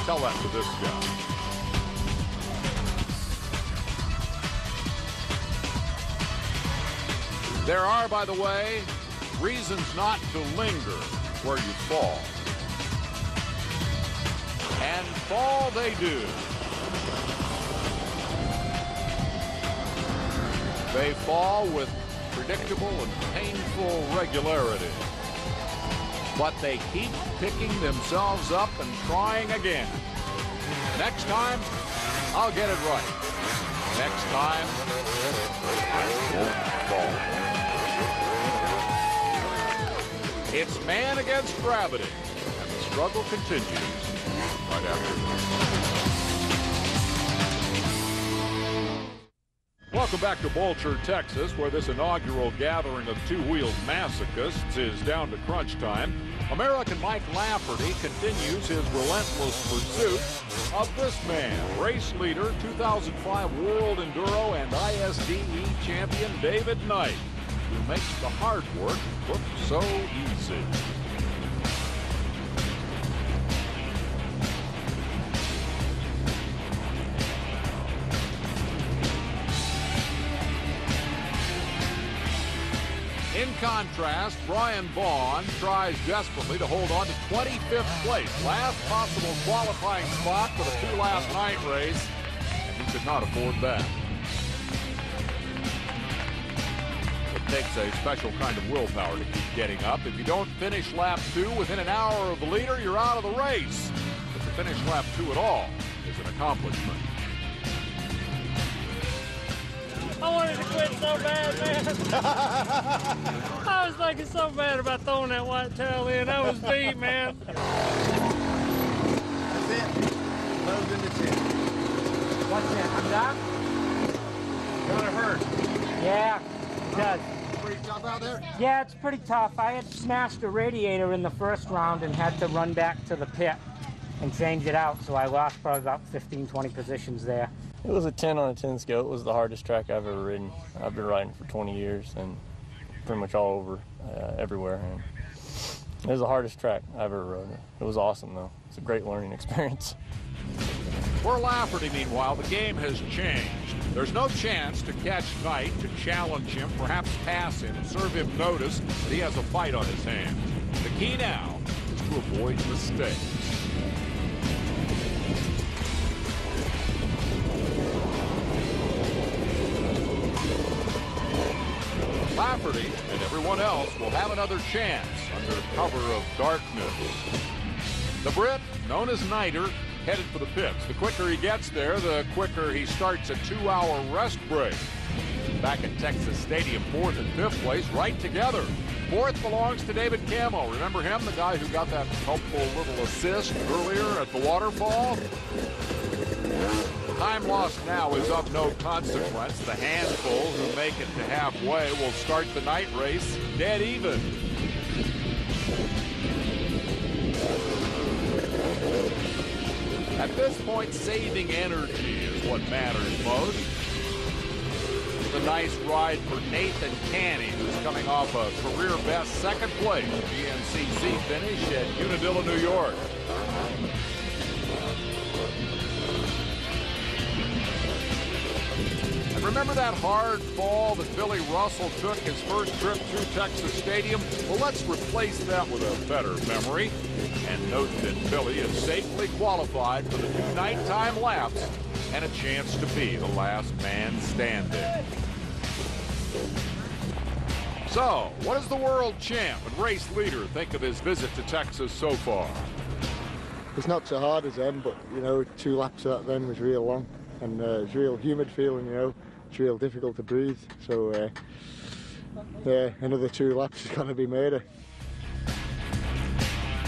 Tell that to this guy. There are, by the way, reasons not to linger where you fall. And fall they do. They fall with predictable and painful regularity. But they keep picking themselves up and trying again. Next time, I'll get it right. Next time, I won't fall. It's man against gravity, and the struggle continues right after this. Welcome back to Boulter, Texas, where this inaugural gathering of two-wheeled masochists is down to crunch time. American Mike Lafferty continues his relentless pursuit of this man, race leader, 2005 World Enduro and ISDE champion David Knight, who makes the hard work look so easy. In contrast, Brian Vaughn tries desperately to hold on to 25th place, last possible qualifying spot for the two-lap night race, and he could not afford that. It takes a special kind of willpower to keep getting up. If you don't finish lap 2 within an hour of the leader, you're out of the race. But to finish lap 2 at all is an accomplishment. I wanted to quit so bad, man. I was thinking so bad about throwing that white tail in. I was beat, man. That's it. Load in the chin. What's that? I'm done? Gonna hurt. Yeah, it does. Pretty tough out there? Yeah, it's pretty tough. I had smashed a radiator in the first round and had to run back to the pit and change it out, so I lost probably about 15, 20 positions there. It was a 10 on a 10 scale. It was the hardest track I've ever ridden. I've been riding for 20 years and pretty much all over, everywhere. And it was the hardest track I've ever rode. It was awesome, though. It's a great learning experience. For Lafferty, meanwhile, the game has changed. There's no chance to catch Knight, to challenge him, perhaps pass him, serve him notice that he has a fight on his hands. The key now is to avoid mistakes. Lafferty and everyone else will have another chance under cover of darkness. The Brit, known as Nighter, headed for the pits. The quicker he gets there, the quicker he starts a 2-hour rest break. Back at Texas Stadium, 4th and 5th place, right together. 4th belongs to David Camo. Remember him, the guy who got that helpful little assist earlier at the waterfall? Time lost now is of no consequence. The handful who make it to halfway will start the night race dead even. At this point, saving energy is what matters most. The nice ride for Nathan Canny, who's coming off a career best second place GNCC finish at Unadilla, New York. And remember that hard fall that Billy Russell took his first trip through Texas Stadium? Well, let's replace that with a better memory and note that Billy is safely qualified for the 2 nighttime laps and a chance to be the last man standing. So, what does the world champ and race leader think of his visit to Texas so far? It's not so hard as them, but, you know, 2 laps of that then was real long. And it's real humid feeling, you know. It's real difficult to breathe. So, another 2 laps is going to be made.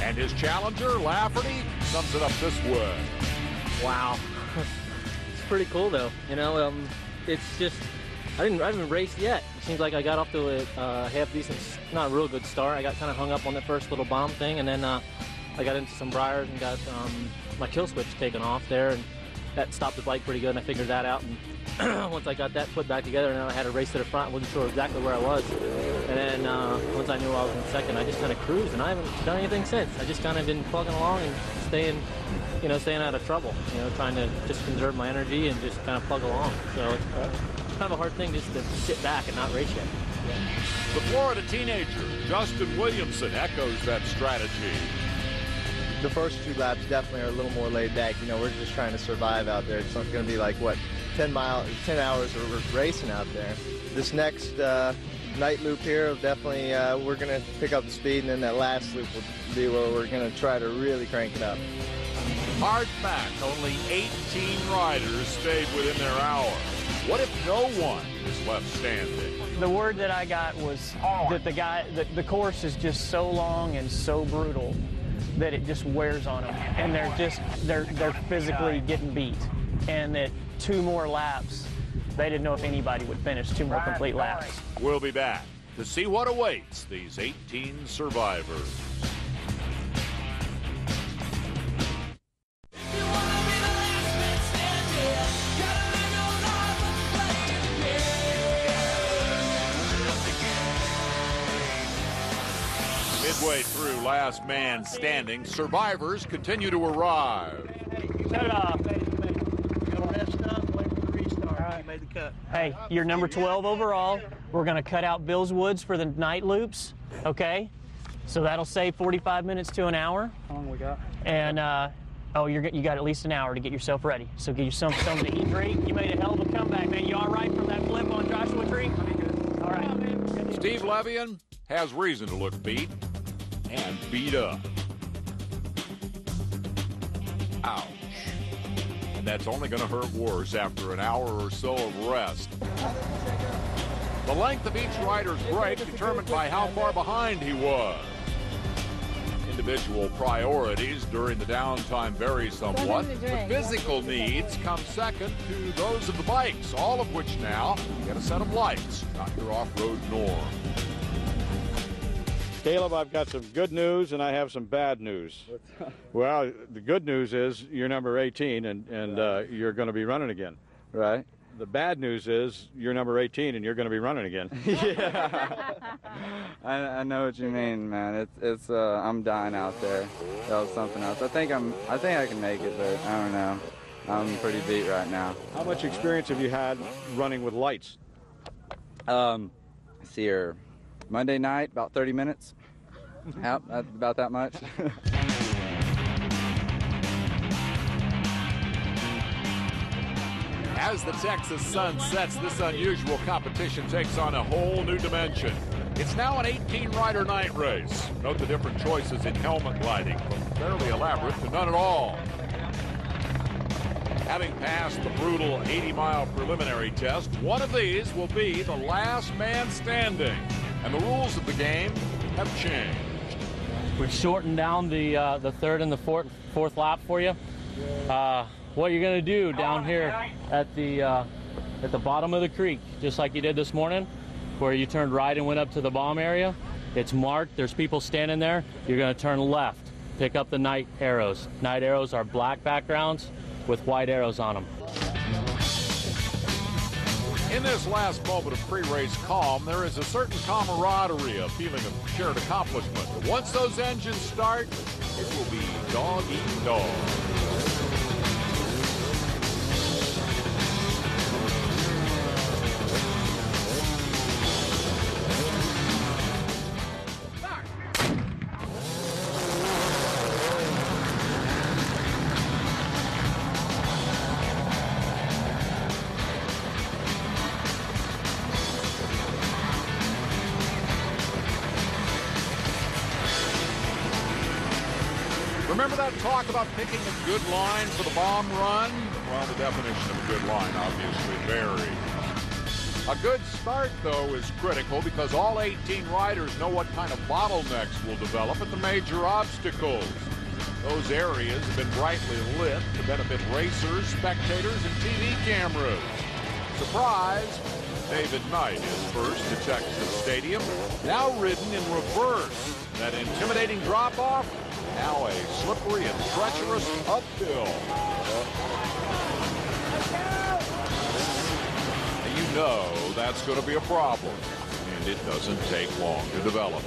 And his challenger, Lafferty, sums it up this way. Wow. It's pretty cool, though. You know, it's just, I haven't raced yet. It seems like I got off to a half-decent, not a real good start. I got kind of hung up on the first little bomb thing, and then I got into some briars and got my kill switch taken off there. And that stopped the bike pretty good, and I figured that out. And once I got that put back together, and then I had to race to the front, wasn't sure exactly where I was. And then once I knew I was in second, I just kind of cruised, and I haven't done anything since. I just kind of been plugging along and staying out of trouble, trying to just conserve my energy and just kind of plug along. So it's kind of a hard thing just to sit back and not race yet. The Florida teenager, Justin Williamson, echoes that strategy. The first 2 laps definitely are a little more laid back. We're just trying to survive out there. It's going to be like, what, 10 hours of racing out there. This next night loop here, definitely we're going to pick up the speed, and then that last loop will be where we're going to try to really crank it up. Hard fact, only 18 riders stayed within their hour. What if no one is left standing? The word that I got was that the course is just so long and so brutal that it just wears on them, and they're physically getting beat, and that 2 more laps, they didn't know if anybody would finish 2 more complete laps. We'll be back to see what awaits these 18 survivors. Midway through Last Man Standing, survivors continue to arrive. Shut it off. Hey, you're number 12 overall. We're going to cut out Bill's Woods for the night loops, okay? So that'll save 45 minutes to an hour. How long we got? And, you got at least an hour to get yourself ready. So get you something to eat, drink. You made a hell of a comeback, man. You all right from that flip on Joshua Tree? All right. Steve Levian has reason to look beat and beat up. Ouch. And that's only going to hurt worse after an hour or so of rest. The length of each rider's break determined by how far behind he was. Individual priorities during the downtime vary somewhat. The physical needs come second to those of the bikes, all of which now get a set of lights, not your off-road norm. Caleb, I've got some good news and I have some bad news. Well, the good news is you're number 18 and you're going to be running again. Right. The bad news is you're number 18 and you're going to be running again. Yeah. I know what you mean, man. It's I'm dying out there. That was something else. I think I can make it, but I don't know. I'm pretty beat right now. How much experience have you had running with lights? See here. Monday night, about 30 minutes. Yep, that's about that much. As the Texas sun sets, this unusual competition takes on a whole new dimension. It's now an 18-rider night race. Note the different choices in helmet lighting, from fairly elaborate to none at all. Having passed the brutal 80-mile preliminary test, one of these will be the last man standing. And the rules of the game have changed. We've shortened down the third and the fourth lap for you. What you're going to do down here at the bottom of the creek, just like you did this morning, where you turned right and went up to the bomb area. It's marked. There's people standing there. You're going to turn left. Pick up the night arrows. Night arrows are black backgrounds with white arrows on them. In this last moment of pre-race calm, there is a certain camaraderie, a feeling of shared accomplishment. But once those engines start, it will be dog eat dog. Remember that talk about picking a good line for the bomb run? Well, the definition of a good line obviously varies. A good start, though, is critical because all 18 riders know what kind of bottlenecks will develop at the major obstacles. Those areas have been brightly lit to benefit racers, spectators, and TV cameras. Surprise! David Knight is first to Texas Stadium, now ridden in reverse. That intimidating drop-off, now a slippery and treacherous uphill. You know that's going to be a problem, and it doesn't take long to develop.